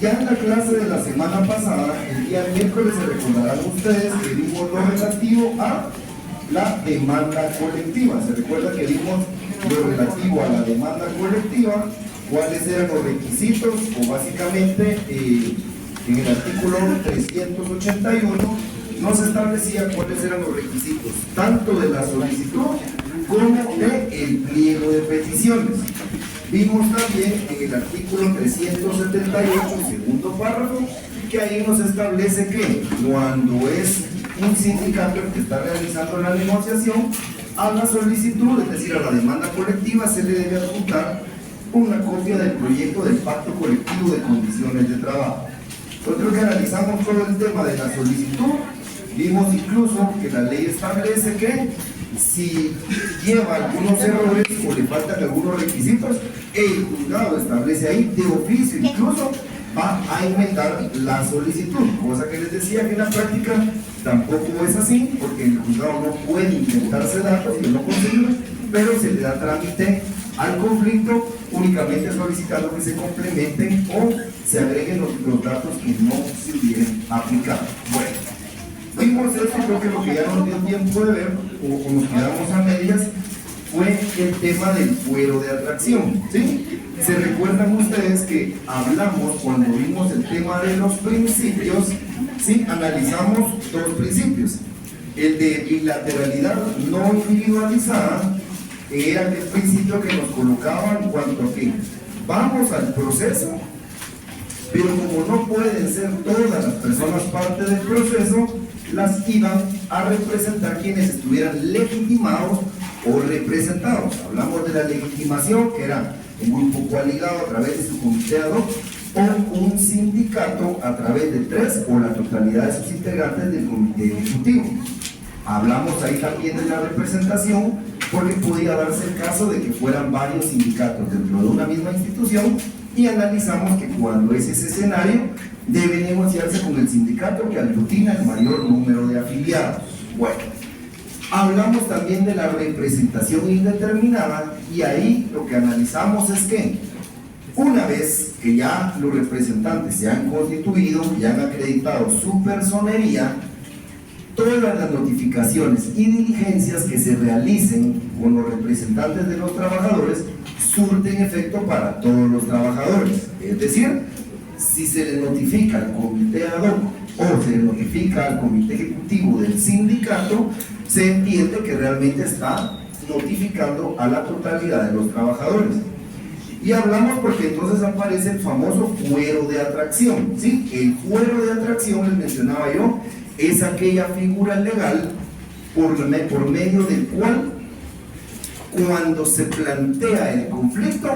Ya en la clase de la semana pasada, el día miércoles, se recordarán ustedes que vimos lo relativo a la demanda colectiva. Se recuerda que vimos lo relativo a la demanda colectiva, cuáles eran los requisitos, o básicamente en el artículo 381 nos establecía cuáles eran los requisitos, tanto de la solicitud como del pliego de peticiones. Vimos también en el artículo 378, segundo párrafo, que ahí nos establece que cuando es un sindicato el que está realizando la negociación, a la solicitud, es decir, a la demanda colectiva, se le debe adjuntar una copia del proyecto del pacto colectivo de condiciones de trabajo. Nosotros que analizamos todo el tema de la solicitud, vimos incluso que la ley establece que si lleva algunos errores o le faltan algunos requisitos, el juzgado establece ahí de oficio, incluso va a inventar la solicitud, cosa que les decía que en la práctica tampoco es así, porque el juzgado no puede inventarse datos que no consiguen, pero se le da trámite al conflicto únicamente solicitando que se complementen o se agreguen los datos que no se hubieran aplicado. Bueno, vimos esto, creo que lo que ya nos dio tiempo de ver, o nos quedamos a medias, fue el tema del fuero de atracción, ¿sí? Se recuerdan ustedes que hablamos cuando vimos el tema de los principios, ¿sí? Analizamos dos principios. El de bilateralidad no individualizada era el principio que nos colocaba en cuanto a que vamos al proceso, pero como no pueden ser todas las personas parte del proceso, las iban a representar quienes estuvieran legitimados o representados. Hablamos de la legitimación, que era un grupo coaligado a través de su comité ad hoc, o un sindicato a través de 3 o la totalidad de sus integrantes del comité ejecutivo. Hablamos ahí también de la representación, porque podía darse el caso de que fueran varios sindicatos dentro de una misma institución, y analizamos que cuando es ese escenario debe negociarse con el sindicato que aglutina el mayor número de afiliados. Bueno, hablamos también de la representación indeterminada, y ahí lo que analizamos es que una vez que ya los representantes se han constituido y han acreditado su personería, todas las notificaciones y diligencias que se realicen con los representantes de los trabajadores surten efecto para todos los trabajadores. Es decir, si se le notifica al comité ad hoc o se le notifica al comité ejecutivo del sindicato, se entiende que realmente está notificando a la totalidad de los trabajadores. Y hablamos porque entonces aparece el famoso fuero de atracción, ¿sí? El fuero de atracción, les mencionaba yo, es aquella figura legal por medio del cual, cuando se plantea el conflicto,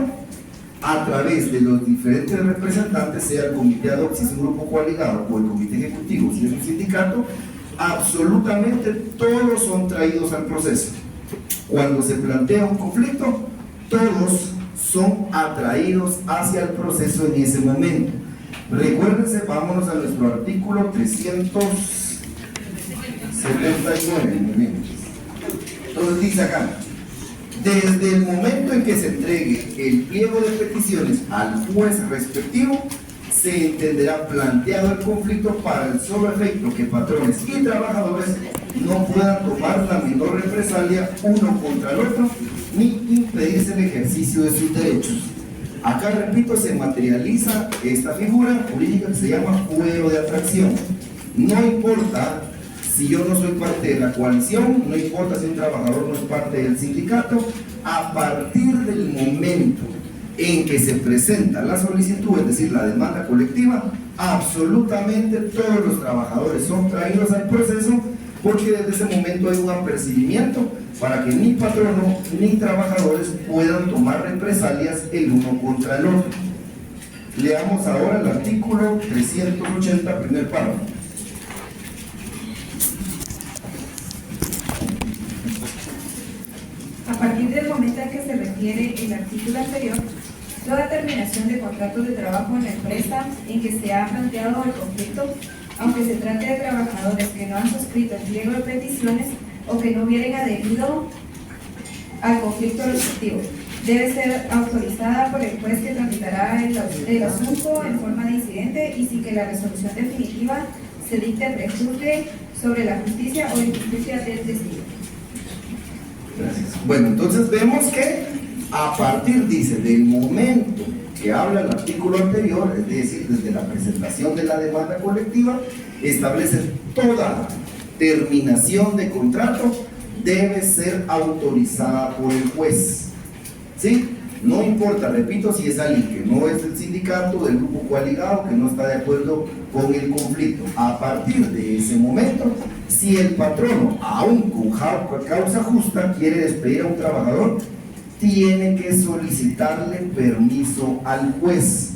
a través de los diferentes representantes, sea el comité ad hoc si es un grupo coaligado o el comité ejecutivo si es un sindicato, absolutamente todos son traídos al proceso. Cuando se plantea un conflicto, todos son atraídos hacia el proceso en ese momento. Recuérdense, vámonos a nuestro artículo 379. Entonces dice acá: desde el momento en que se entregue el pliego de peticiones al juez respectivo, se entenderá planteado el conflicto para el solo efecto que patrones y trabajadores no puedan tomar la menor represalia uno contra el otro, ni impedirse el ejercicio de sus derechos. Acá, repito, se materializa esta figura jurídica que se llama fuero de atracción. No importa si yo no soy parte de la coalición, no importa si un trabajador no es parte del sindicato, a partir del momento en que se presenta la solicitud, es decir, la demanda colectiva, absolutamente todos los trabajadores son traídos al proceso, porque desde ese momento hay un apercibimiento para que ni patrono ni trabajadores puedan tomar represalias el uno contra el otro. Leamos ahora el artículo 380, primer párrafo. A partir del momento en que se refiere el artículo anterior, toda terminación de contratos de trabajo en la empresa en que se ha planteado el conflicto, aunque se trate de trabajadores que no han suscrito el pliego de peticiones o que no hubieran adherido al conflicto respectivo, debe ser autorizada por el juez que tramitará el asunto en forma de incidente y sin que la resolución definitiva se dicte prejuzgue sobre la justicia o injusticia del testigo. Gracias. Bueno, entonces vemos que a partir, dice, del momento que habla el artículo anterior, es decir, desde la presentación de la demanda colectiva, establece toda terminación de contrato debe ser autorizada por el juez. ¿Sí? No importa, repito, si es alguien que no es del sindicato, del grupo coaligado, que no está de acuerdo con el conflicto. A partir de ese momento, si el patrono, aún con causa justa, quiere despedir a un trabajador, tiene que solicitarle permiso al juez.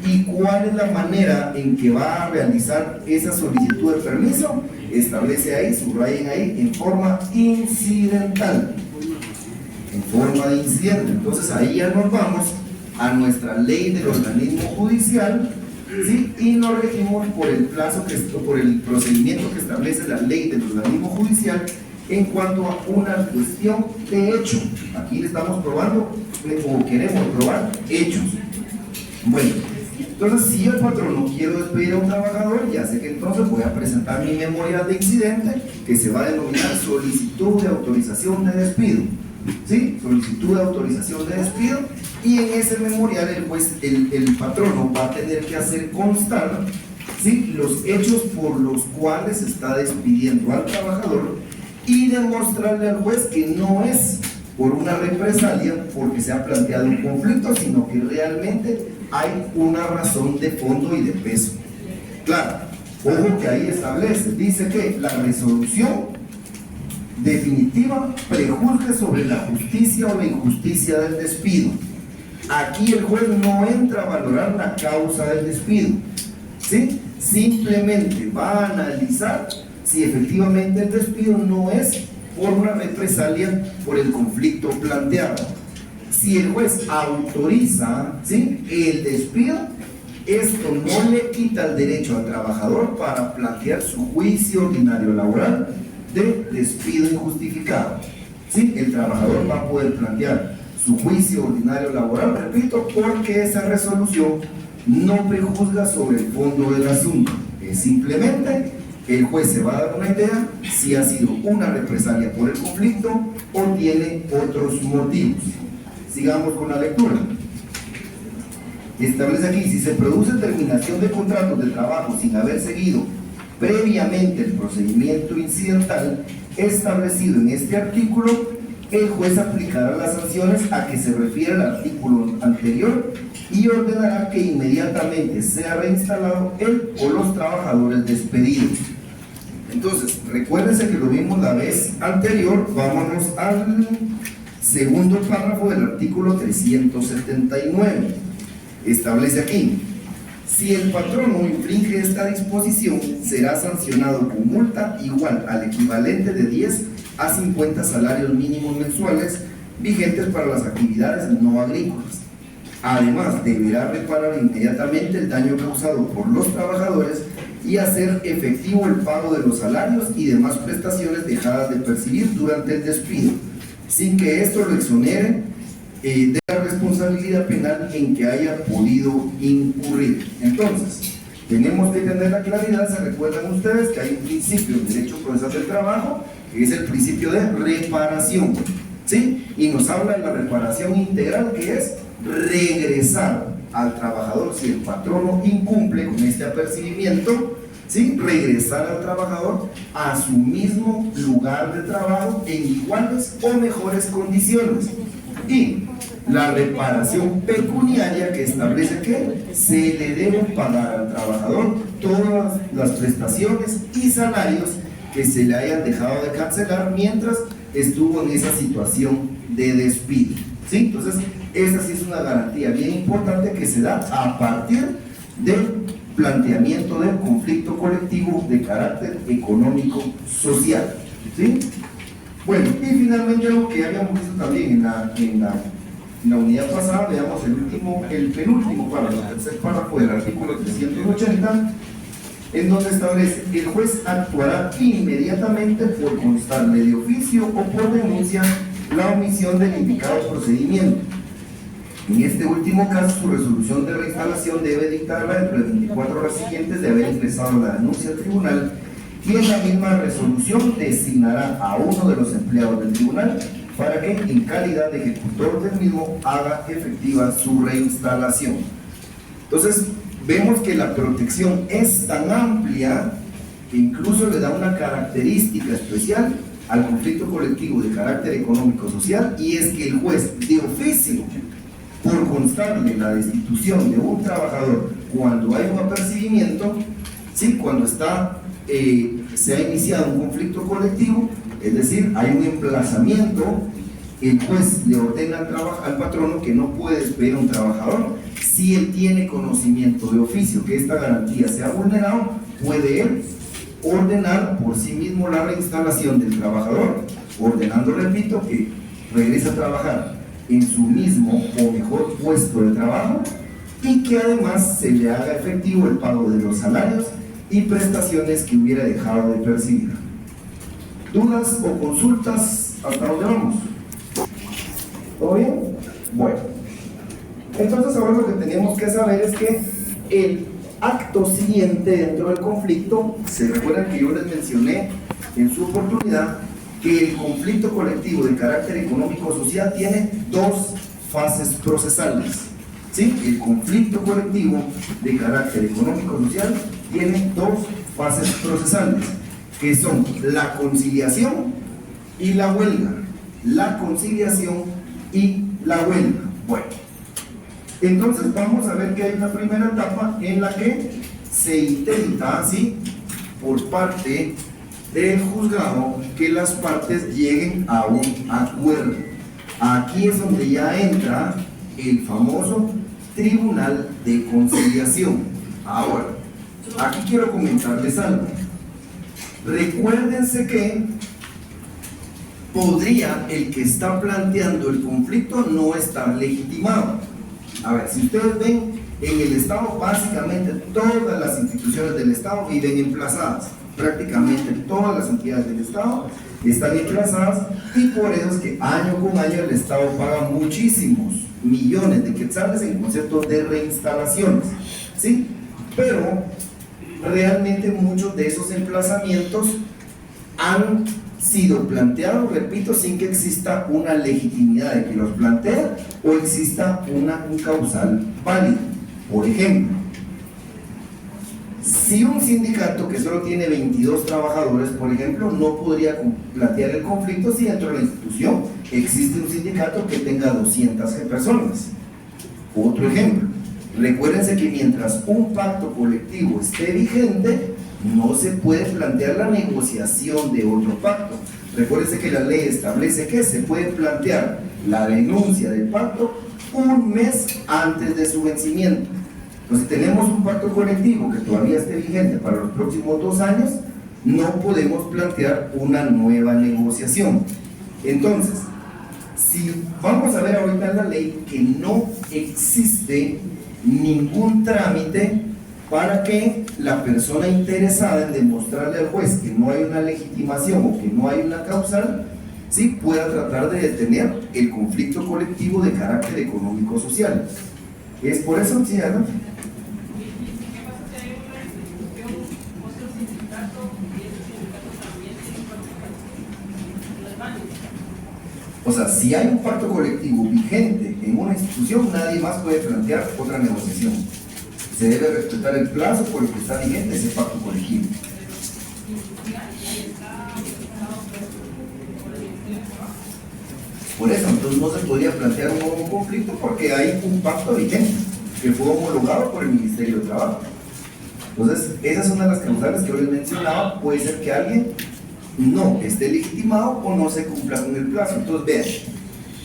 ¿Y cuál es la manera en que va a realizar esa solicitud de permiso? Establece ahí, subrayen ahí, en forma incidental. En forma de incidente. Entonces ahí ya nos vamos a nuestra ley del organismo judicial, ¿sí? Y nos regimos por el plazo por el procedimiento que establece la ley del organismo judicial en cuanto a una cuestión de hecho. Aquí le estamos probando o queremos probar hechos. Bueno, entonces si yo, el patrón, no quiero despedir a un trabajador, ya sé que entonces voy a presentar mi memorial de incidente, que se va a denominar solicitud de autorización de despido. ¿Sí? Solicitud de autorización de despido, y en ese memorial el patrono va a tener que hacer constar, ¿sí?, los hechos por los cuales está despidiendo al trabajador y demostrarle al juez que no es por una represalia porque se ha planteado un conflicto, sino que realmente hay una razón de fondo y de peso. Claro, ojo que ahí establece, dice que la resolución definitiva prejuzgue sobre la justicia o la injusticia del despido. Aquí el juez no entra a valorar la causa del despido, ¿sí? Simplemente va a analizar si efectivamente el despido no es por una represalia por el conflicto planteado. Si el juez autoriza, ¿sí?, el despido, esto no le quita el derecho al trabajador para plantear su juicio ordinario laboral de despido injustificado. ¿Sí? El trabajador va a poder plantear su juicio ordinario laboral, repito, porque esa resolución no prejuzga sobre el fondo del asunto. Es simplemente el juez se va a dar una idea si ha sido una represalia por el conflicto o tiene otros motivos. Sigamos con la lectura. Establece aquí, si se produce terminación de contratos de trabajo sin haber seguido previamente el procedimiento incidental establecido en este artículo, el juez aplicará las sanciones a que se refiere el artículo anterior y ordenará que inmediatamente sea reinstalado él o los trabajadores despedidos. Entonces, recuérdense que lo vimos la vez anterior. Vámonos al segundo párrafo del artículo 379. Establece aquí: si el patrono infringe esta disposición, será sancionado con multa igual al equivalente de 10 a 50 salarios mínimos mensuales vigentes para las actividades no agrícolas. Además, deberá reparar inmediatamente el daño causado por los trabajadores y hacer efectivo el pago de los salarios y demás prestaciones dejadas de percibir durante el despido, sin que esto lo exonere de la responsabilidad penal en que haya podido incurrir. Entonces, tenemos que tener la claridad. Se recuerdan ustedes que hay un principio en Derecho Procesal del Trabajo, que es el principio de reparación, ¿sí? Y nos habla de la reparación integral, que es regresar al trabajador, si el patrono incumple con este apercibimiento, ¿sí?, regresar al trabajador a su mismo lugar de trabajo en iguales o mejores condiciones. Y la reparación pecuniaria, que establece que se le deben pagar al trabajador todas las prestaciones y salarios que se le hayan dejado de cancelar mientras estuvo en esa situación de despido, ¿sí? Entonces, esa sí es una garantía bien importante que se da a partir del planteamiento del conflicto colectivo de carácter económico-social, ¿sí? Bueno, y finalmente algo que ya habíamos visto también en la unidad pasada, veamos el penúltimo párrafo, el tercer párrafo del artículo 380, en donde establece: el juez actuará inmediatamente por constarle de oficio o por denuncia la omisión del indicado procedimiento. En este último caso, su resolución de instalación debe dictarla dentro de 24 horas siguientes de haber ingresado la denuncia al tribunal, y en la misma resolución designará a uno de los empleados del tribunal para que, en calidad de ejecutor del mismo, haga efectiva su reinstalación. Entonces, vemos que la protección es tan amplia que incluso le da una característica especial al conflicto colectivo de carácter económico-social, y es que el juez de oficio, por constarle la destitución de un trabajador cuando hay un apercibimiento, ¿sí? Cuando se ha iniciado un conflicto colectivo, es decir, hay un emplazamiento, el juez le ordena al patrono que no puede despedir a un trabajador. Si él tiene conocimiento de oficio que esta garantía se ha vulnerado, puede él ordenar por sí mismo la reinstalación del trabajador, ordenando, repito, que regrese a trabajar en su mismo o mejor puesto de trabajo, y que además se le haga efectivo el pago de los salarios y prestaciones que hubiera dejado de percibir. ¿Dudas o consultas hasta dónde vamos? ¿Todo bien? Bueno, entonces ahora lo que tenemos que saber es que el acto siguiente dentro del conflicto, se recuerdan que yo les mencioné en su oportunidad que el conflicto colectivo de carácter económico-social tiene dos fases procesales, ¿sí? El conflicto colectivo de carácter económico-social tiene dos fases procesales, que son la conciliación y la huelga. La conciliación y la huelga. Bueno, entonces vamos a ver que hay una primera etapa en la que se intenta, ¿sí?, por parte del juzgado, que las partes lleguen a un acuerdo. Aquí es donde ya entra el famoso tribunal de conciliación. Ahora, aquí quiero comentarles algo. Recuérdense que podría el que está planteando el conflicto no estar legitimado. A ver, si ustedes ven, en el Estado básicamente todas las instituciones del Estado viven emplazadas. Prácticamente todas las entidades del Estado están emplazadas, y por eso es que año con año el Estado paga muchísimos millones de quetzales en conceptos de reinstalaciones, ¿sí? Pero realmente muchos de esos emplazamientos han sido planteados, repito, sin que exista una legitimidad de que los plantea o exista un causal válido. Por ejemplo, si un sindicato que solo tiene 22 trabajadores, por ejemplo, no podría plantear el conflicto si dentro de la institución existe un sindicato que tenga 200 personas. Otro ejemplo, recuérdense que mientras un pacto colectivo esté vigente, no se puede plantear la negociación de otro pacto. Recuérdense que la ley establece que se puede plantear la denuncia del pacto un mes antes de su vencimiento. Entonces, si tenemos un pacto colectivo que todavía esté vigente para los próximos 2 años, no podemos plantear una nueva negociación. Entonces, si vamos a ver ahorita en la ley que no existe ningún trámite para que la persona interesada en demostrarle al juez que no hay una legitimación o que no hay una causal, ¿sí?, pueda tratar de detener el conflicto colectivo de carácter económico-social. Es por eso, ¿sí, Ana? O sea, si hay un pacto colectivo vigente en una institución, nadie más puede plantear otra negociación. Se debe respetar el plazo por el que está vigente ese pacto colectivo. Por eso, entonces no se podría plantear un nuevo conflicto porque hay un pacto vigente que fue homologado por el Ministerio de Trabajo. Entonces, esa es una de las causales que yo les mencionaba. Puede ser que alguien no esté legitimado o no se cumpla con el plazo. Entonces, vean,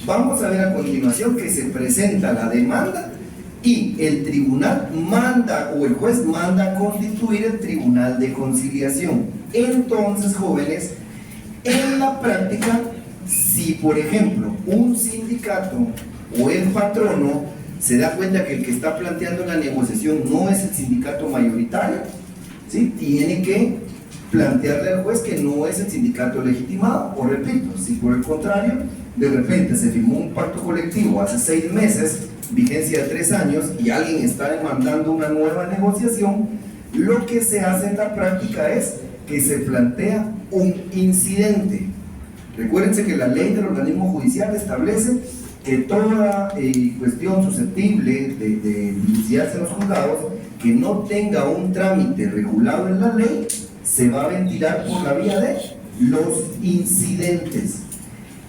vamos a ver a continuación que se presenta la demanda y el tribunal manda, o el juez manda a constituir el tribunal de conciliación. Entonces, jóvenes, en la práctica, si por ejemplo un sindicato o el patrono se da cuenta que el que está planteando la negociación no es el sindicato mayoritario, ¿sí?, tiene que plantearle al juez que no es el sindicato legitimado. O repito, si por el contrario de repente se firmó un pacto colectivo hace 6 meses, vigencia de 3 años, y alguien está demandando una nueva negociación, lo que se hace en la práctica es que se plantea un incidente. Recuérdense que la ley del organismo judicial establece que toda cuestión susceptible de iniciarse en los juzgados que no tenga un trámite regulado en la ley se va a ventilar por la vía de los incidentes.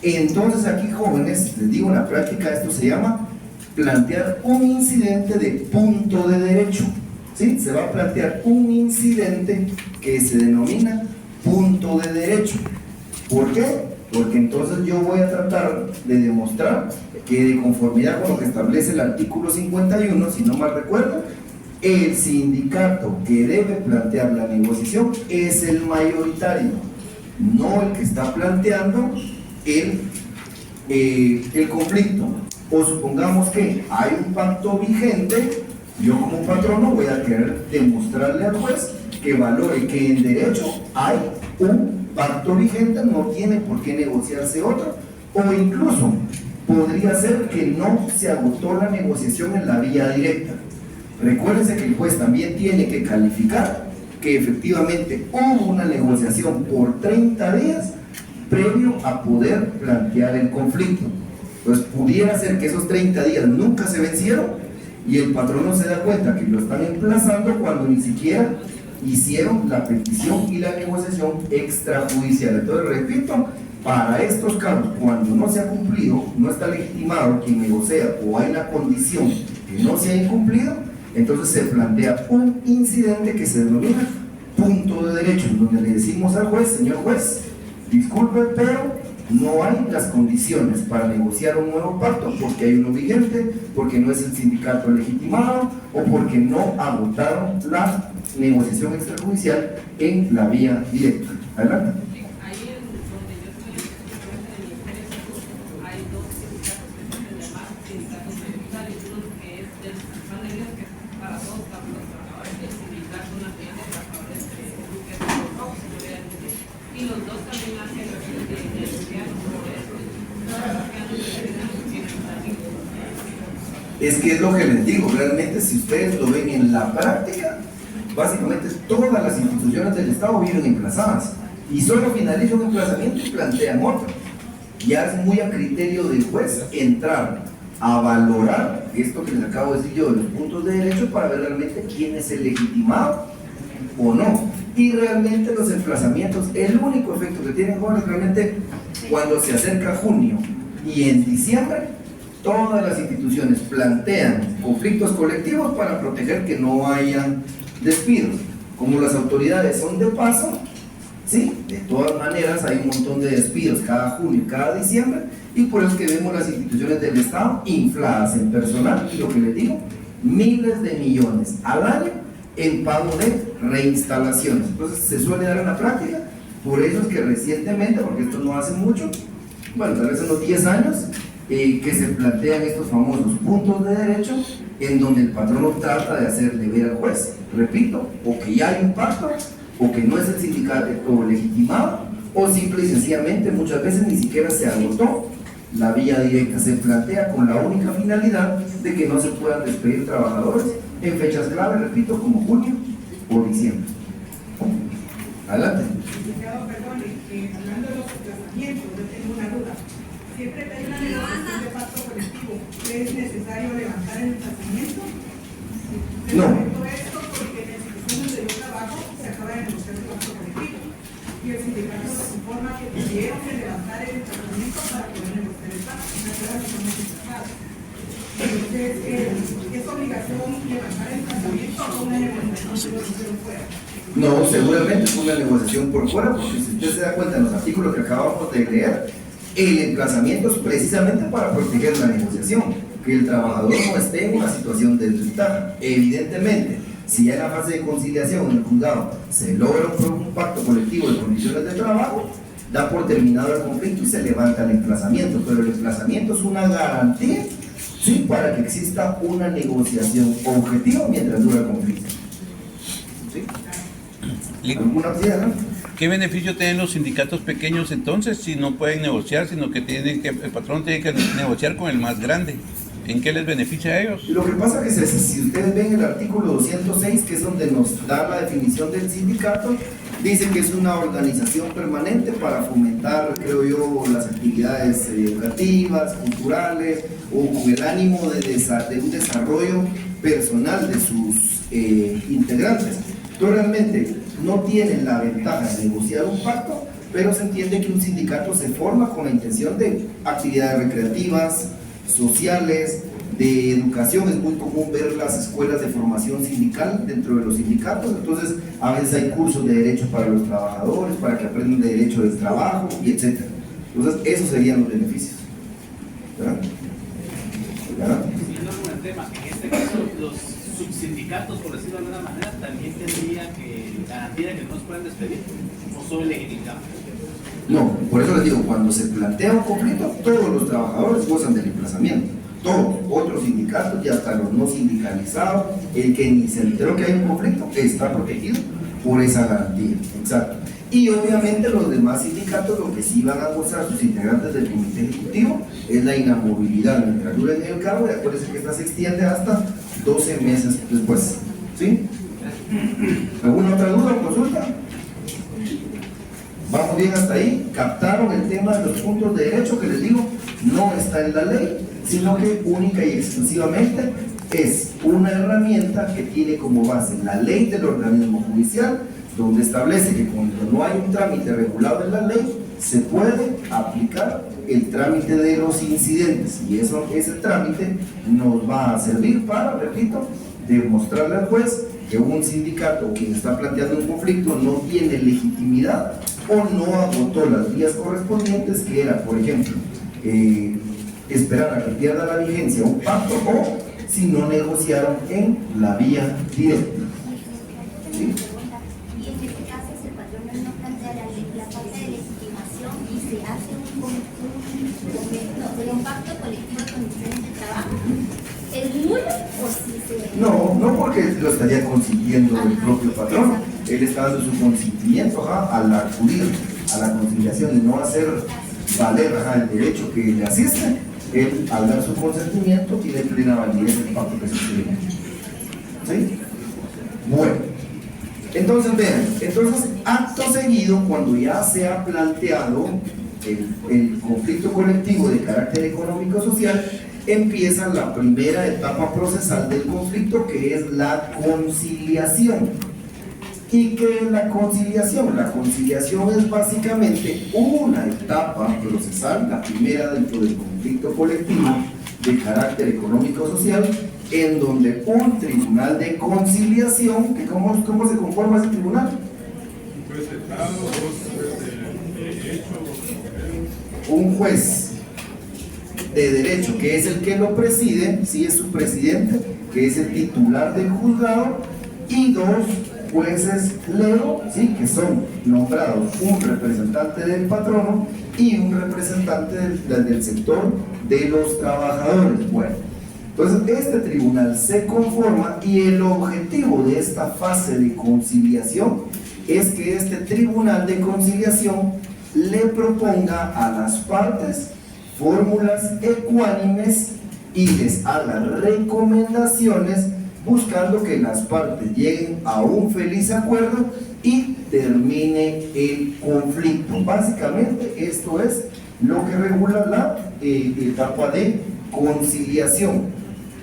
Entonces aquí, jóvenes, les digo, en la práctica esto se llama plantear un incidente de punto de derecho, ¿sí? Se va a plantear un incidente que se denomina punto de derecho. ¿Por qué? Porque entonces yo voy a tratar de demostrar que, de conformidad con lo que establece el artículo 51, si no mal recuerdo, el sindicato que debe plantear la negociación es el mayoritario, no el que está planteando el conflicto. O supongamos que hay un pacto vigente, yo como patrono voy a querer demostrarle al juez que valore que en derecho hay un pacto vigente, no tiene por qué negociarse otro, o incluso podría ser que no se agotó la negociación en la vía directa. Recuérdense que el juez también tiene que calificar que efectivamente hubo una negociación por 30 días previo a poder plantear el conflicto. Pues pudiera ser que esos 30 días nunca se vencieron y el patrono se da cuenta que lo están emplazando cuando ni siquiera hicieron la petición y la negociación extrajudicial. Entonces, repito, para estos casos, cuando no se ha cumplido, no está legitimado quien negocia o hay una condición que no se ha incumplido, entonces se plantea un incidente que se denomina punto de derecho, donde le decimos al juez: señor juez, disculpe, pero no hay las condiciones para negociar un nuevo pacto porque hay uno vigente, porque no es el sindicato legitimado o porque no agotaron la negociación extrajudicial en la vía directa. Adelante. Ahí en donde yo estoy en el Ministerio, hay 2 sindicatos que son el llamado sindicatos mayoritarios, uno que es del panel que es para todos los trabajadores, el sindicato nacional de trabajadores que es los rojos, se podría decir, y los dos también hacen de estudiantes por eso, es que es lo que les digo, realmente si ustedes lo ven en la práctica, básicamente todas las instituciones del Estado viven emplazadas y solo finaliza un emplazamiento y plantean otro. Ya es muy a criterio del juez entrar a valorar esto que les acabo de decir yo de los puntos de derecho para ver realmente quién es el legitimado o no. Y realmente los emplazamientos, el único efecto que tienen, jóvenes, realmente cuando se acerca junio y en diciembre, todas las instituciones plantean conflictos colectivos para proteger que no hayan despidos. Como las autoridades son de paso, sí, de todas maneras hay un montón de despidos cada junio y cada diciembre, y por eso que vemos las instituciones del Estado infladas en personal, y lo que les digo, miles de millones al año en pago de reinstalaciones. Entonces se suele dar en la práctica, por eso es que recientemente, porque esto no hace mucho, bueno, tal vez unos 10 años, que se plantean estos famosos puntos de derecho en donde el patrono trata de hacerle ver al juez, repito, o que ya hay un pacto, o que no es el sindicato legitimado, o simple y sencillamente muchas veces ni siquiera se agotó la vía directa, se plantea con la única finalidad de que no se puedan despedir trabajadores en fechas claves, repito, como junio o diciembre. Adelante. Perdón, hablando de los desplazamientos, yo tengo una duda. Siempre que hay una negociación de pacto colectivo, ¿es necesario levantar el desplazamiento? No. Comento esto porque en las instituciones donde yo trabajo se acaba de negociar el pacto colectivo y el sindicato nos informa que tuvieron que levantar el desplazamiento para poder negociar el pacto. Las horas no son desplazadas. Entonces, ¿es obligación levantar el desplazamiento o una negociación fuera? No, seguramente es una negociación por fuera, porque si usted se da cuenta en los artículos que acabamos de leer, el emplazamiento es precisamente para proteger la negociación, que el trabajador no esté en una situación de desventaja. Evidentemente, si ya en la fase de conciliación en el juzgado se logra un pacto colectivo de condiciones de trabajo, da por terminado el conflicto y se levanta el emplazamiento, pero el emplazamiento es una garantía, ¿sí?, para que exista una negociación objetiva mientras dura el conflicto. ¿Sí? ¿Alguna opción? ¿Qué beneficio tienen los sindicatos pequeños entonces si no pueden negociar, sino que el patrón tiene que negociar con el más grande? ¿En qué les beneficia a ellos? Lo que pasa es que si ustedes ven el artículo 206, que es donde nos da la definición del sindicato, dice que es una organización permanente para fomentar, creo yo, las actividades educativas, culturales, o con el ánimo de un desarrollo personal de sus integrantes. Entonces realmente no tienen la ventaja de negociar un pacto, pero se entiende que un sindicato se forma con la intención de actividades recreativas, sociales, de educación. Es muy común ver las escuelas de formación sindical dentro de los sindicatos. Entonces a veces hay cursos de derecho para los trabajadores, para que aprendan de derecho del trabajo, y etc. Entonces esos serían los beneficios, ¿verdad? ¿verdad? Siguiendo con el tema, en este caso los subsindicatos, por decirlo de alguna manera, también tendrían que garantía de que no se puedan despedir, o solo legitimidad. No, por eso les digo, cuando se plantea un conflicto, todos los trabajadores gozan del emplazamiento, todos, otros sindicatos y hasta los no sindicalizados, el que ni se enteró que hay un conflicto está protegido por esa garantía, exacto. Y obviamente los demás sindicatos lo que sí van a gozar sus integrantes del comité ejecutivo es la inamovilidad mientras duren en el cargo, y acuérdense que esta se extiende hasta 12 meses después, ¿sí? ¿Alguna otra duda o consulta? Vamos bien hasta ahí. Captaron el tema de los puntos de derecho que les digo, no está en la ley, sino que única y exclusivamente es una herramienta que tiene como base la ley del organismo judicial, donde establece que cuando no hay un trámite regulado en la ley, se puede aplicar el trámite de los incidentes, y ese trámite nos va a servir para, repito, demostrarle al juez que un sindicato o quien está planteando un conflicto no tiene legitimidad o no agotó las vías correspondientes, que era, por ejemplo, esperar a que pierda la vigencia un pacto, o si no negociaron en la vía directa. ¿Sí? Y en este caso, si el patrón no plantea la falta de legitimación y se hace un pacto colectivo de condiciones de trabajo, ¿es nulo o si se...? No porque lo estaría consiguiendo el propio patrón. Él está dando su consentimiento al acudir a la conciliación y no hacer valer el derecho que le asiste. Él, al dar su consentimiento, tiene plena validez el pacto que se tiene. ¿Sí? Bueno, entonces vean, acto seguido, cuando ya se ha planteado el conflicto colectivo de carácter económico-social, empieza la primera etapa procesal del conflicto, que es la conciliación. ¿Y qué es la conciliación? La conciliación es básicamente una etapa procesal, la primera dentro del conflicto colectivo de carácter económico-social, en donde un tribunal de conciliación, que ¿cómo se conforma ese tribunal? Un juez de derecho, que es el que lo preside, sí, es su presidente, que es el titular del juzgado, y dos jueces lego, sí, que son nombrados un representante del patrono y un representante del sector de los trabajadores. Bueno, entonces este tribunal se conforma, y el objetivo de esta fase de conciliación es que este tribunal de conciliación le proponga a las partes fórmulas ecuánimes y les haga recomendaciones, buscando que las partes lleguen a un feliz acuerdo y termine el conflicto. Básicamente esto es lo que regula la etapa de conciliación.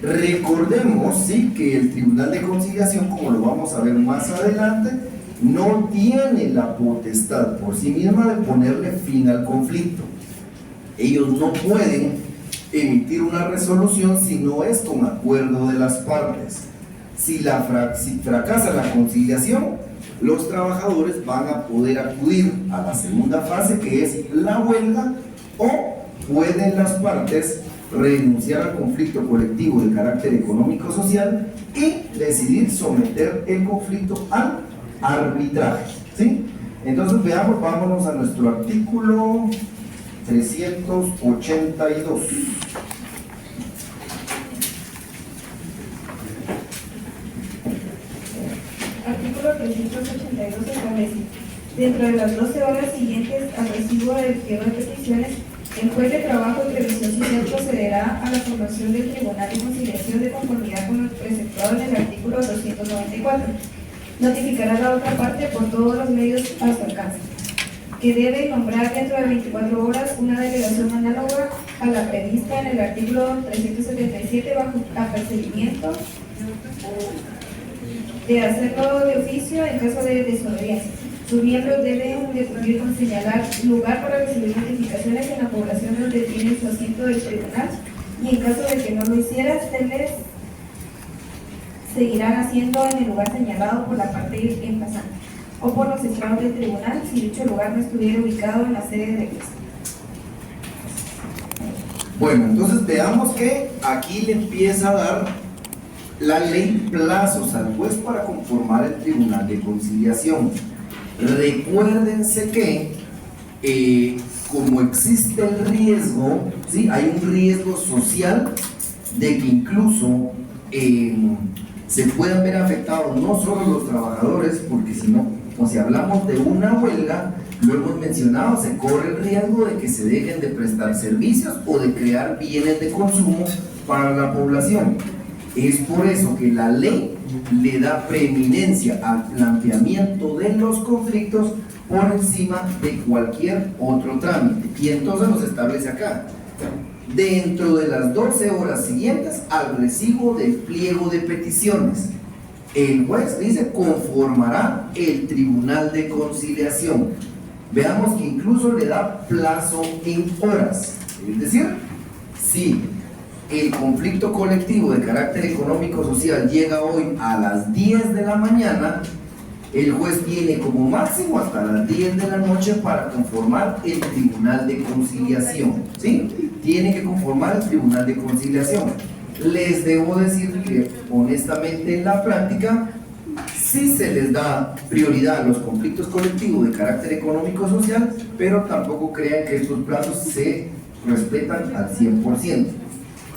Recordemos, sí, que el tribunal de conciliación, como lo vamos a ver más adelante, no tiene la potestad por sí misma de ponerle fin al conflicto. Ellos no pueden emitir una resolución si no es con acuerdo de las partes. Si fracasa la conciliación, los trabajadores van a poder acudir a la segunda fase, que es la huelga, o pueden las partes renunciar al conflicto colectivo de carácter económico-social y decidir someter el conflicto al arbitraje, ¿sí? Entonces veamos, vámonos a nuestro artículo 382. Artículo 382 establece: Dentro de las 12 horas siguientes al recibo del pliego de peticiones, el juez de trabajo y previsión social procederá a la formación del Tribunal de Conciliación de conformidad con lo preceptuado en el artículo 294. Notificará a la otra parte por todos los medios a su alcance, que debe nombrar dentro de 24 horas una delegación análoga a la prevista en el artículo 377 bajo apercibimiento de hacerlo de oficio en caso de desobediencia. Sus miembros deben de cumplir con señalar lugar para recibir notificaciones en la población donde tiene su asiento del tribunal, y en caso de que no lo hiciera, se les seguirán haciendo en el lugar señalado por la parte emplazante o por los estrados del tribunal si dicho lugar no estuviera ubicado en la sede de la iglesia. Bueno, entonces veamos que aquí le empieza a dar la ley plazos al juez para conformar el Tribunal de Conciliación. Recuérdense que como existe el riesgo, ¿sí? Hay un riesgo social de que incluso se puedan ver afectados no solo los trabajadores, porque si no, o si hablamos de una huelga, lo hemos mencionado, se corre el riesgo de que se dejen de prestar servicios o de crear bienes de consumo para la población. Es por eso que la ley le da preeminencia al planteamiento de los conflictos por encima de cualquier otro trámite. Y entonces nos establece acá, dentro de las 12 horas siguientes al recibo del pliego de peticiones, el juez dice conformará el Tribunal de Conciliación. Veamos que incluso le da plazo en horas, es decir, si el conflicto colectivo de carácter económico-social llega hoy a las 10 de la mañana, el juez tiene como máximo hasta las 10 de la noche para conformar el Tribunal de Conciliación, ¿sí? Tiene que conformar el Tribunal de Conciliación. Les debo decir que honestamente en la práctica sí se les da prioridad a los conflictos colectivos de carácter económico-social, pero tampoco crean que estos plazos se respetan al 100%.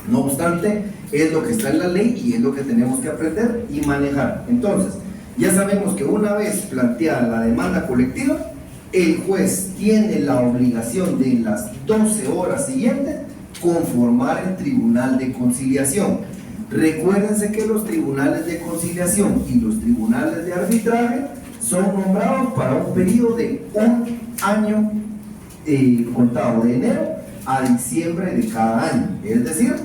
No obstante, es lo que está en la ley y es lo que tenemos que aprender y manejar. Entonces, ya sabemos que una vez planteada la demanda colectiva, el juez tiene la obligación de en las 12 horas siguientes conformar el Tribunal de Conciliación. Recuérdense que los tribunales de conciliación y los tribunales de arbitraje son nombrados para un periodo de un año contado de enero a diciembre de cada año. Es decir,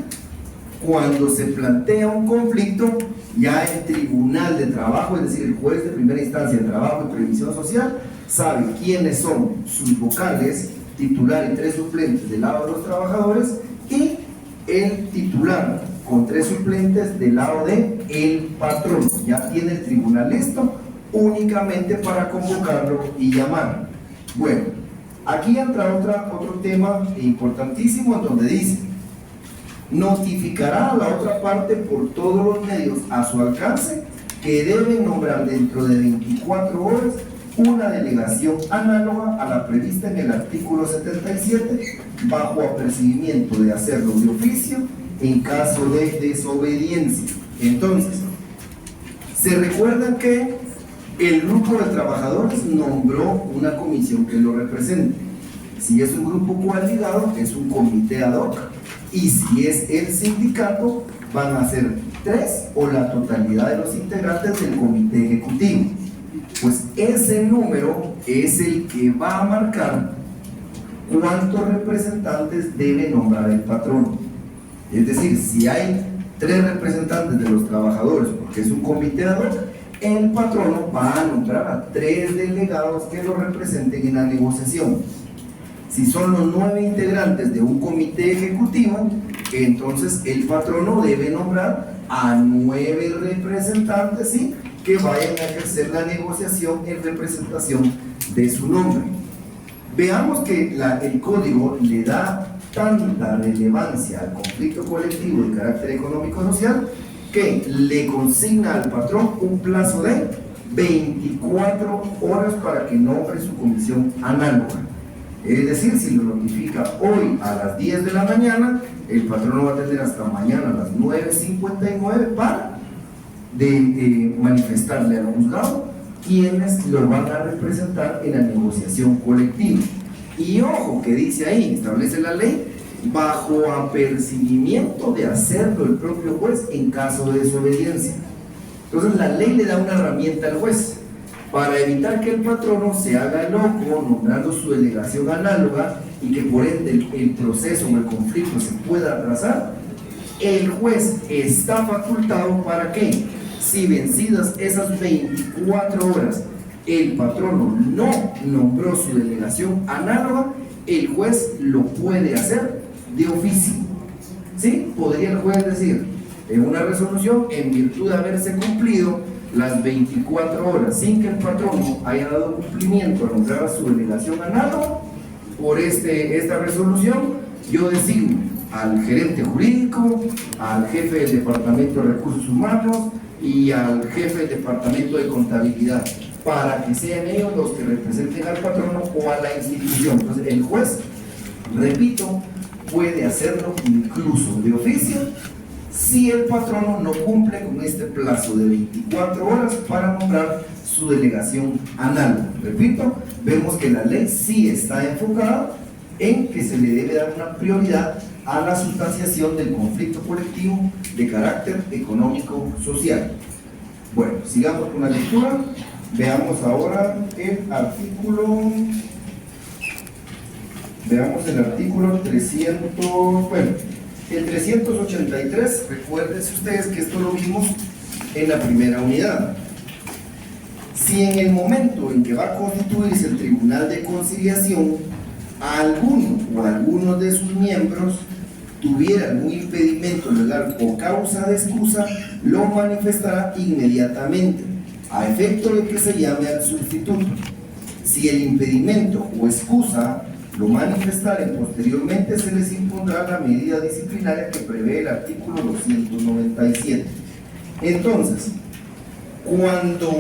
cuando se plantea un conflicto, ya el Tribunal de Trabajo, es decir, el juez de primera instancia de Trabajo y Previsión Social, sabe quiénes son sus vocales, titular y 3 suplentes del lado de los trabajadores, y el titular con 3 suplentes del lado de el patrón. Ya tiene el tribunal listo únicamente para convocarlo y llamarlo. Bueno, aquí entra otro tema importantísimo en donde dice: notificará a la otra parte por todos los medios a su alcance que deben nombrar dentro de 24 horas una delegación análoga a la prevista en el artículo 77 bajo apercibimiento de hacerlo de oficio en caso de desobediencia. Entonces, se recuerdan que el grupo de trabajadores nombró una comisión que lo represente. Si es un grupo coaligado, es un comité ad hoc, y si es el sindicato, van a ser 3 o la totalidad de los integrantes del comité ejecutivo. Pues ese número es el que va a marcar cuántos representantes debe nombrar el patrón. Es decir, si hay 3 representantes de los trabajadores, porque es un comité ad hoc, el patrono va a nombrar a 3 delegados que lo representen en la negociación. Si son los 9 integrantes de un comité ejecutivo, entonces el patrono debe nombrar a 9 representantes, ¿sí?, que vayan a ejercer la negociación en representación de su nombre. Veamos que el código le da tanta relevancia al conflicto colectivo de carácter económico-social que le consigna al patrón un plazo de 24 horas para que nombre su comisión análoga. Es decir, si lo notifica hoy a las 10 de la mañana, el patrón va a tener hasta mañana a las 9:59 para manifestarle al juzgado quienes lo van a representar en la negociación colectiva. Y ojo, que dice ahí, establece la ley, bajo apercibimiento de hacerlo el propio juez en caso de desobediencia. Entonces la ley le da una herramienta al juez para evitar que el patrono se haga loco nombrando su delegación análoga y que por ende el proceso o el conflicto se pueda atrasar. El juez está facultado para que, si vencidas esas 24 horas el patrono no nombró su delegación análoga, el juez lo puede hacer de oficio. ¿Sí? Podría el juez decir en una resolución, en virtud de haberse cumplido las 24 horas sin que el patrono haya dado cumplimiento a nombrar a su delegación análoga, por esta resolución yo designo al gerente jurídico, al jefe del departamento de recursos humanos y al jefe del departamento de contabilidad, para que sean ellos los que representen al patrono o a la institución. Entonces el juez, repito, puede hacerlo incluso de oficio si el patrono no cumple con este plazo de 24 horas para nombrar su delegación análoga. Repito, vemos que la ley sí está enfocada en que se le debe dar una prioridad a la sustanciación del conflicto colectivo de carácter económico-social. Bueno, sigamos con la lectura. Veamos ahora el artículo. Veamos el artículo 383. Recuérdense ustedes que esto lo vimos en la primera unidad. Si en el momento en que va a constituirse el Tribunal de Conciliación, alguno o algunos de sus miembros tuviera algún impedimento legal o causa de excusa, lo manifestará inmediatamente, a efecto de que se llame al sustituto. Si el impedimento o excusa lo manifestaren posteriormente, se les impondrá la medida disciplinaria que prevé el artículo 297. Entonces, cuando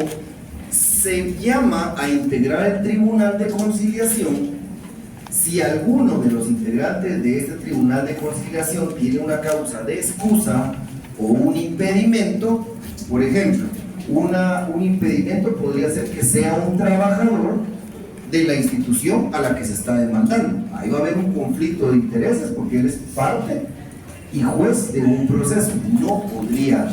se llama a integrar el Tribunal de Conciliación, si alguno de los integrantes de este Tribunal de Conciliación tiene una causa de excusa o un impedimento, por ejemplo, un impedimento podría ser que sea un trabajador de la institución a la que se está demandando. Ahí va a haber un conflicto de intereses porque él es parte y juez de un proceso. No podría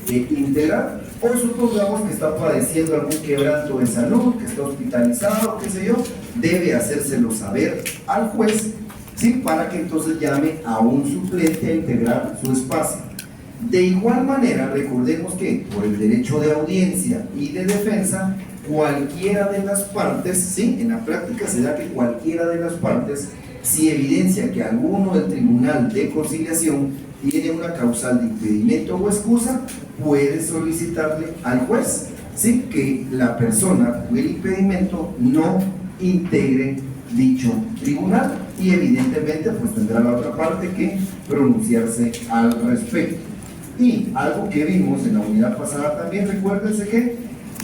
integrar, o supongamos que está padeciendo algún quebranto de salud, que está hospitalizado, qué sé yo, debe hacérselo saber al juez, ¿sí? Para que entonces llame a un suplente a integrar su espacio. De igual manera, recordemos que por el derecho de audiencia y de defensa, cualquiera de las partes, ¿sí? En la práctica se da que cualquiera de las partes, si evidencia que alguno del Tribunal de Conciliación tiene una causal de impedimento o excusa, puede solicitarle al juez, ¿sí? Que la persona con el impedimento no integre dicho tribunal, y evidentemente pues tendrá la otra parte que pronunciarse al respecto. Y algo que vimos en la unidad pasada también, recuérdense que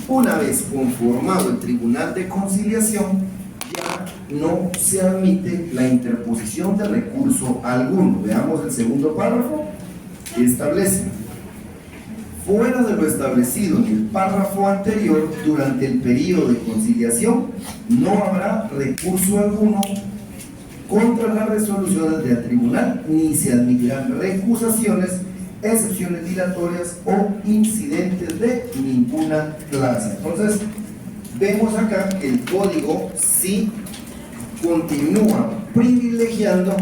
una vez conformado el Tribunal de Conciliación, ya no se admite la interposición de recurso alguno. Veamos el segundo párrafo que establece: fuera de lo establecido en el párrafo anterior, durante el periodo de conciliación no habrá recurso alguno contra las resoluciones del tribunal, ni se admitirán recusaciones, excepciones dilatorias o incidentes de ninguna clase. Entonces, vemos acá que el código sí continúa privilegiando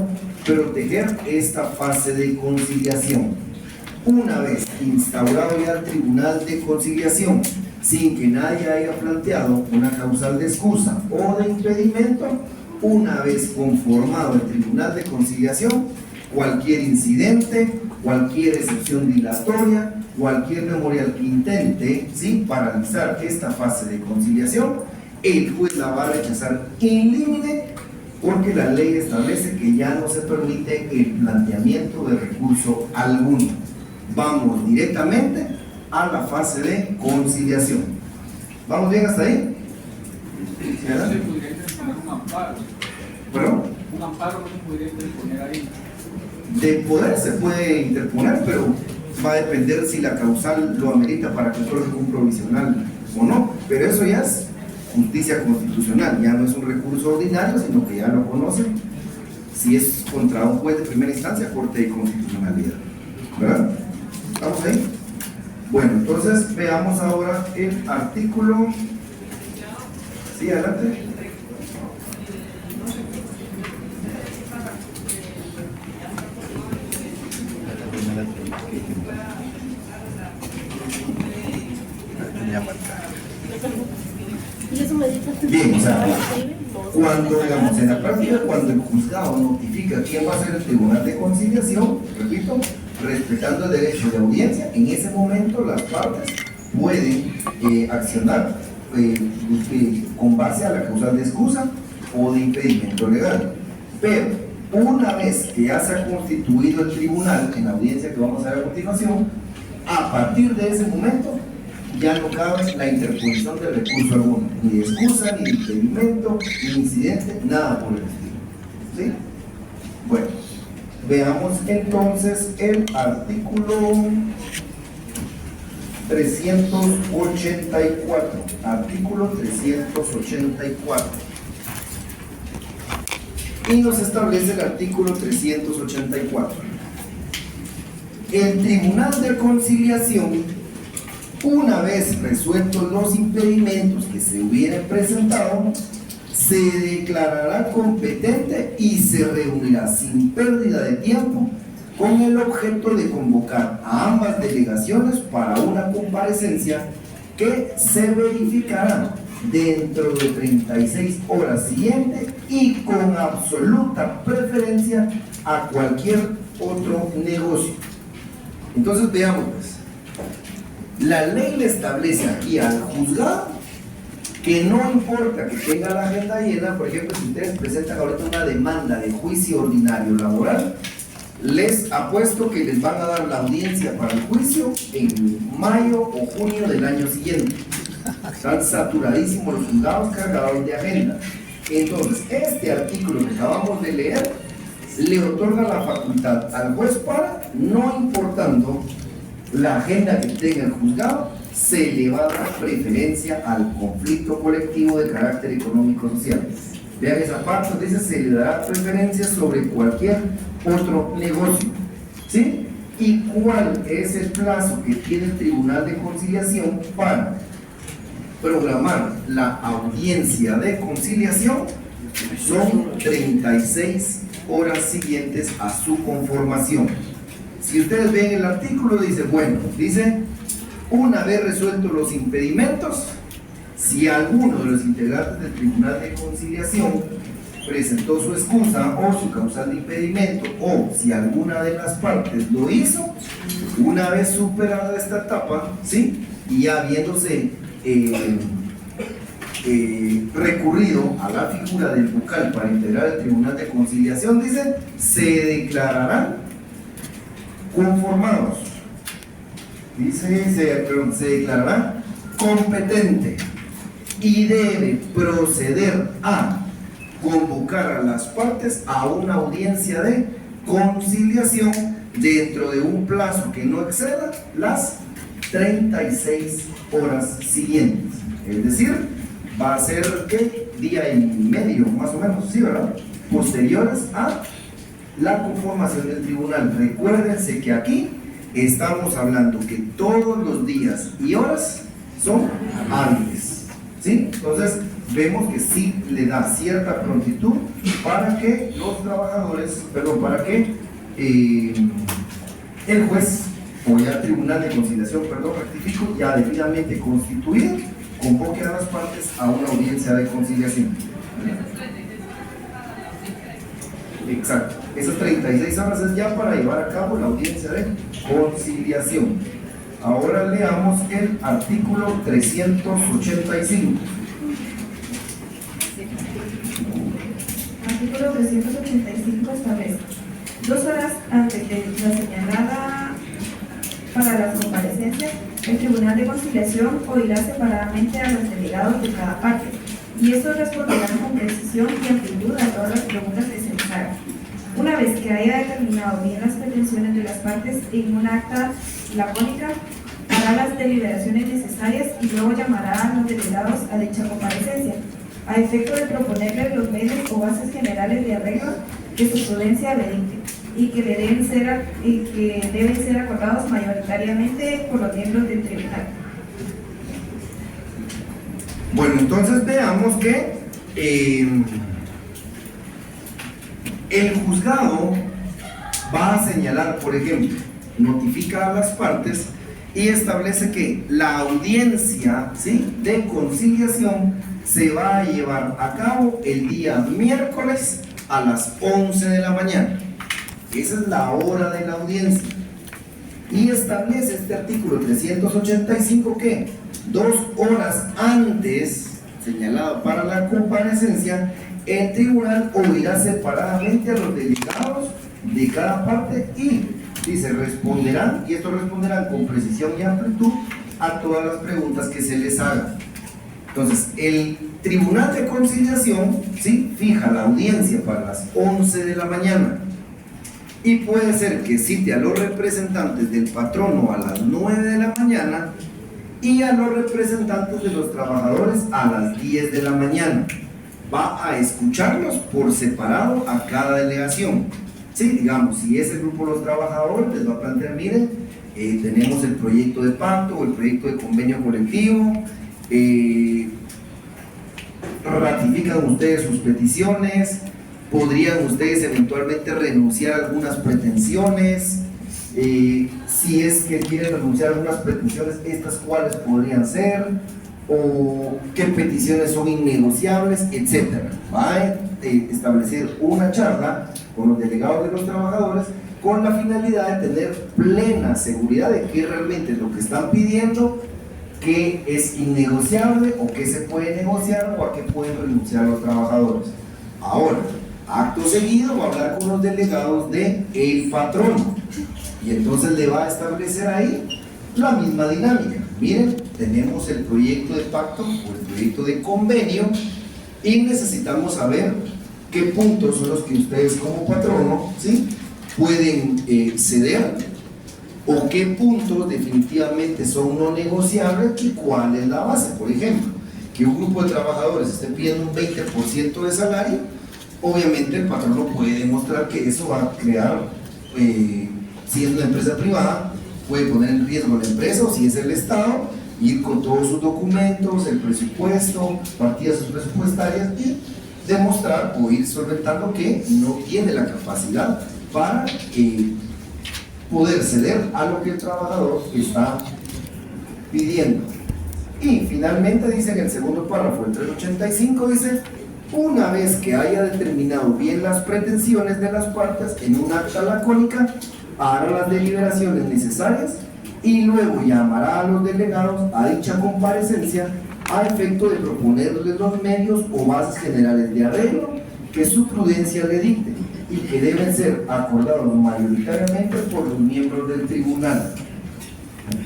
proteger esta fase de conciliación. Una vez instaurado ya el Tribunal de Conciliación, sin que nadie haya planteado una causal de excusa o de impedimento, una vez conformado el Tribunal de Conciliación, cualquier incidente, cualquier excepción dilatoria, cualquier memorial que intente, ¿sí?, paralizar esta fase de conciliación, el juez la va a rechazar in limine, porque la ley establece que ya no se permite el planteamiento de recurso alguno. Vamos directamente a la fase de conciliación. ¿Vamos bien hasta ahí? ¿Verdad? Se podría interponer un amparo. ¿Perdón? Un amparo no se podría interponer ahí. De poder se puede interponer, pero va a depender si la causal lo amerita para que otorgue un provisional o no, pero eso ya es justicia constitucional, ya no es un recurso ordinario, sino que ya lo conocen, si es contra un juez de primera instancia, Corte de Constitucionalidad, ¿verdad? ¿Estamos ahí? Bueno, entonces veamos ahora el artículo. Sí, adelante. Bien, o sea, cuando, digamos, en la práctica, cuando el juzgado notifica quién va a ser el tribunal de conciliación, repito, respetando el derecho de audiencia, en ese momento las partes pueden accionar con base a la causal de excusa o de impedimento legal. Pero una vez que ya se ha constituido el tribunal, en la audiencia que vamos a ver a continuación, a partir de ese momento ya no cabe la interposición de recurso alguno, ni de excusa, ni de impedimento, ni incidente, nada por el estilo. ¿Sí? Bueno, veamos entonces el artículo 384. Artículo 384. Y nos establece el artículo 384. El Tribunal de Conciliación, una vez resueltos los impedimentos que se hubieran presentado, se declarará competente y se reunirá sin pérdida de tiempo con el objeto de convocar a ambas delegaciones para una comparecencia que se verificará dentro de 36 horas siguientes y con absoluta preferencia a cualquier otro negocio. Entonces veamos pues. La ley le establece aquí al juzgado que no importa que tenga la agenda llena. Por ejemplo, si ustedes presentan ahorita una demanda de juicio ordinario laboral, les apuesto que les van a dar la audiencia para el juicio en mayo o junio del año siguiente. Están saturadísimos los juzgados cargados de agenda. Entonces, este artículo que acabamos de leer le otorga la facultad al juez para, no importando la agenda que tenga el juzgado, se le va a dar preferencia al conflicto colectivo de carácter económico-social. Vean esa parte, dice se le dará preferencia sobre cualquier otro negocio. ¿Sí? ¿Y cuál es el plazo que tiene el Tribunal de Conciliación para programar la audiencia de conciliación? Son 36 horas siguientes a su conformación. Si ustedes ven el artículo, dice, bueno, dice, una vez resueltos los impedimentos, si alguno de los integrantes del Tribunal de Conciliación presentó su excusa o su causal de impedimento, o si alguna de las partes lo hizo, una vez superada esta etapa, ¿sí? Y ya habiéndose recurrido a la figura del vocal para integrar el Tribunal de Conciliación, dice, se declararán conformados, dice, se declarará competente y debe proceder a convocar a las partes a una audiencia de conciliación dentro de un plazo que no exceda las 36 horas siguientes. Es decir, va a ser ¿qué? Día y medio, más o menos, ¿sí, verdad? Posteriores a la conformación del tribunal. Recuérdense que aquí estamos hablando que todos los días y horas son hábiles, ¿sí? Entonces vemos que sí le da cierta prontitud para que los trabajadores, para que el juez o ya el Tribunal de Conciliación, rectifico, ya debidamente constituido, convoque a las partes a una audiencia de conciliación. Exacto. Esas 36 horas es ya para llevar a cabo la audiencia de conciliación. Ahora leamos el artículo 385. Artículo 385 establece 2 horas antes de la señalada para las comparecencias, el Tribunal de Conciliación oirá separadamente a los delegados de cada parte, y estos responderán con precisión y amplitud a todas las preguntas que se les hagan. Una vez que haya determinado bien las pretensiones de las partes en una acta lacónica, hará las deliberaciones necesarias y luego llamará a los delegados a dicha comparecencia, a efecto de proponerles los medios o bases generales de arreglo que su prudencia le dicte y que deben ser acordados mayoritariamente por los miembros del tribunal. Bueno, entonces veamos que el juzgado va a señalar, por ejemplo, notifica a las partes y establece que la audiencia, ¿sí?, de conciliación se va a llevar a cabo el día miércoles a las 11 de la mañana. Esa es la hora de la audiencia. Y establece este artículo 385 que 2 horas antes, señalado para la comparecencia, el tribunal oirá separadamente a los delegados de cada parte y dice, responderán, y estos responderán con precisión y amplitud a todas las preguntas que se les hagan. Entonces, el Tribunal de Conciliación, ¿sí?, fija la audiencia para las 11 de la mañana y puede ser que cite a los representantes del patrono a las 9 de la mañana y a los representantes de los trabajadores a las 10 de la mañana. Va a escucharlos por separado a cada delegación. Sí, digamos, si es el grupo de los trabajadores, les va a plantear, miren, tenemos el proyecto de pacto o el proyecto de convenio colectivo, ratifican ustedes sus peticiones, podrían ustedes eventualmente renunciar a algunas pretensiones, si es que quieren renunciar a algunas pretensiones, estas cuáles podrían ser, o qué peticiones son innegociables, etcétera. Va a establecer una charla con los delegados de los trabajadores con la finalidad de tener plena seguridad de que realmente lo que están pidiendo, que es innegociable o que se puede negociar o a qué pueden renunciar los trabajadores. Ahora, acto seguido va a hablar con los delegados del patrono y entonces le va a establecer ahí la misma dinámica. Miren, tenemos el proyecto de pacto o el proyecto de convenio y necesitamos saber qué puntos son los que ustedes como patrono, ¿sí?, pueden ceder o qué puntos definitivamente son no negociables y cuál es la base. Por ejemplo, que un grupo de trabajadores esté pidiendo un 20% de salario, obviamente el patrono puede demostrar que eso va a crear, si es una empresa privada, puede poner en riesgo la empresa, o si es el Estado, ir con todos sus documentos, el presupuesto, partidas presupuestarias y demostrar o ir solventando que no tiene la capacidad para poder ceder a lo que el trabajador está pidiendo. Y finalmente dice en el segundo párrafo, el 385, dice, una vez que haya determinado bien las pretensiones de las partes en un acta lacónica, hará las deliberaciones necesarias y luego llamará a los delegados a dicha comparecencia a efecto de proponerles los medios o bases generales de arreglo que su prudencia le dicte y que deben ser acordados mayoritariamente por los miembros del tribunal.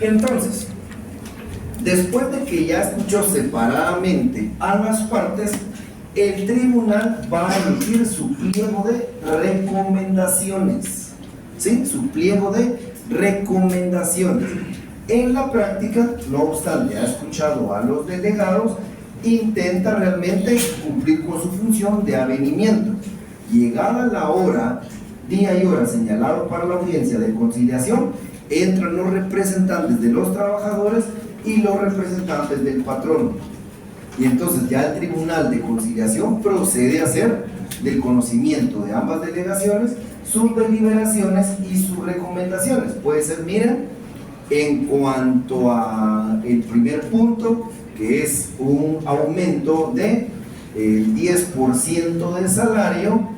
Entonces, después de que ya escuchó separadamente a las partes, el tribunal va a emitir su pliego de recomendaciones, ¿sí?, su pliego de recomendaciones. En la práctica, no obstante, ha escuchado a los delegados, intenta realmente cumplir con su función de avenimiento. Llegada la hora, día y hora señalado para la audiencia de conciliación, entran los representantes de los trabajadores y los representantes del patrono. Y entonces ya el Tribunal de Conciliación procede a hacer del conocimiento de ambas delegaciones sus deliberaciones y sus recomendaciones. Puede ser, miren, en cuanto a el primer punto, que es un aumento de 10% del salario,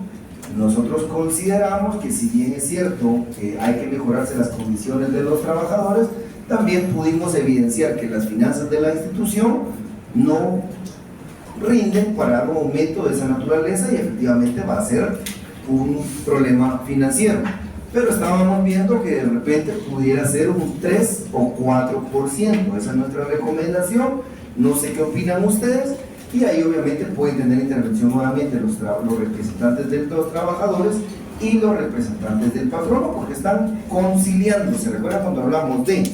nosotros consideramos que, si bien es cierto que hay que mejorarse las condiciones de los trabajadores, también pudimos evidenciar que las finanzas de la institución no rinden para dar un aumento de esa naturaleza y efectivamente va a ser un problema financiero. Pero estábamos viendo que de repente pudiera ser un 3 o 4%. Esa es nuestra recomendación. No sé qué opinan ustedes. Y ahí obviamente pueden tener intervención nuevamente los representantes de los trabajadores y los representantes del patrono, porque están conciliando. ¿Se recuerda cuando hablamos de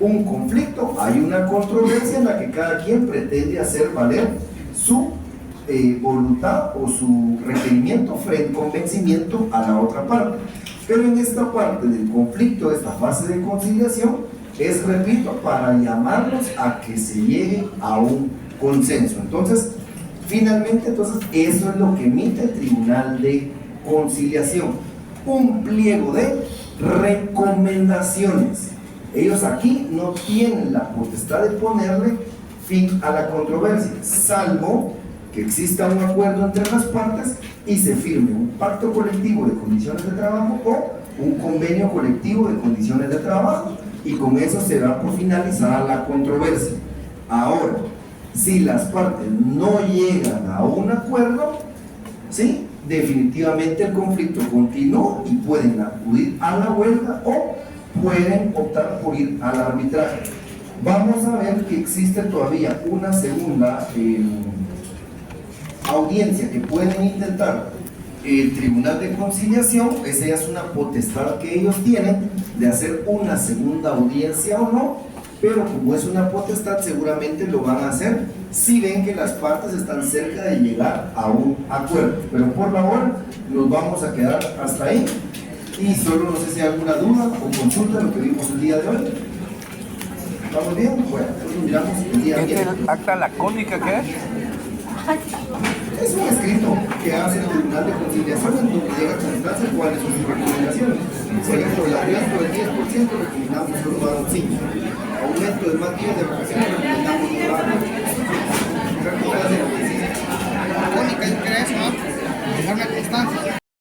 un conflicto? Hay una controversia en la que cada quien pretende hacer valer su voluntad o su requerimiento frente convencimiento a la otra parte. Pero en esta parte del conflicto, esta fase de conciliación, es, repito, para llamarlos a que se llegue a un consenso. Entonces, finalmente, eso es lo que emite el Tribunal de Conciliación, un pliego de recomendaciones. Ellos aquí no tienen la potestad de ponerle fin a la controversia, salvo que exista un acuerdo entre las partes y se firme un pacto colectivo de condiciones de trabajo o un convenio colectivo de condiciones de trabajo, y con eso se da por finalizada la controversia. Ahora, si las partes no llegan a un acuerdo, ¿sí?, definitivamente el conflicto continúa y pueden acudir a la huelga o pueden optar por ir al arbitraje. Vamos a ver que existe todavía una segunda audiencia que pueden intentar el Tribunal de Conciliación. Esa es una potestad que ellos tienen de hacer una segunda audiencia o no, pero como es una potestad seguramente lo van a hacer si ven que las partes están cerca de llegar a un acuerdo. Pero por la hora nos vamos a quedar hasta ahí, y solo no sé si hay alguna duda o consulta de lo que vimos el día de hoy. ¿Estamos bien? Bueno, entonces miramos el día ¿Es viernes. el acta lacónica qué es? Es un escrito que hace el Tribunal de Conciliación en donde llega a constancia cuáles son sus recomendaciones. Por ejemplo, el aumento del 10% recomendamos solo dar un 5%. Aumento del más 10 de vacaciones recomendamos solo dar un 5%. Mónica, yo quería eso, ¿no? Dejar una constancia.